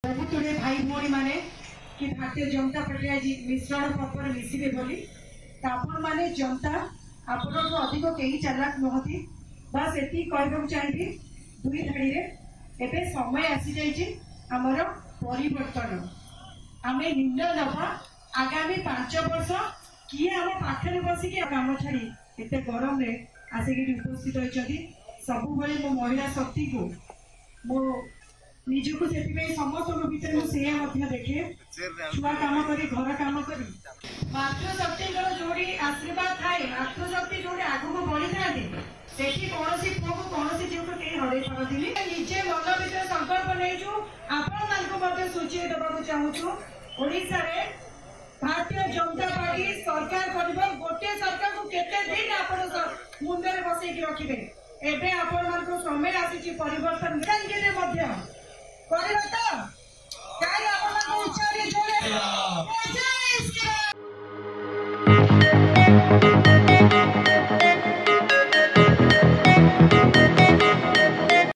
बहुत गुड़े भाई भाई मैंने कि भारतीय जनता पार्टी आज मिश्रण पपर मिसबे बोली आपण माने जनता आपण अधिक कहीं चालाक नुहति बस एति कहबा चाहिए दुई धाड़ी एबे समय आसी जाइए आमर परिवर्तन आम निर्णय नवा आगामी 5 वर्ष किए आम पाखे बसिक काम छाड़ी एत गरम रे आसिक उपस्थित होती सब मो महिला शक्ति को मो निजको से समस्त भर देखे छुआ कम कर घर कम कर मातृशक्ति जोड़ी आशीर्वाद थाए मातृशक्ति जोड़ी आगू बढ़ी था कौन पुओ को कौन झील को कहीं हड़े पारती निजे मन भर संकल्प नहीं आपण सूची देवा चाहूँ ओडिशा रे भारतीय जनता पार्टी सरकार कर गोटे सरकार को केते दिन आप मुंडे बसैक रखिए एवं आपण समय आसी परिवर्तन